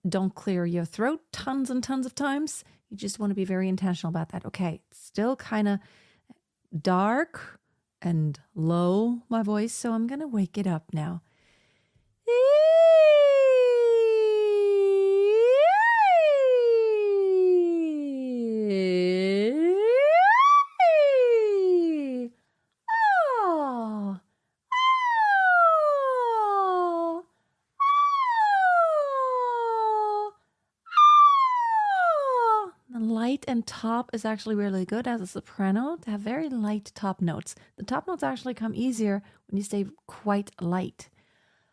don't clear your throat tons and tons of times. You just want to be very intentional about that. Okay, it's still kind of dark and low, my voice, so I'm going to wake it up now. Oh, oh, oh, oh. The light and top is actually really good as a soprano to have very light top notes. The top notes actually come easier when you stay quite light.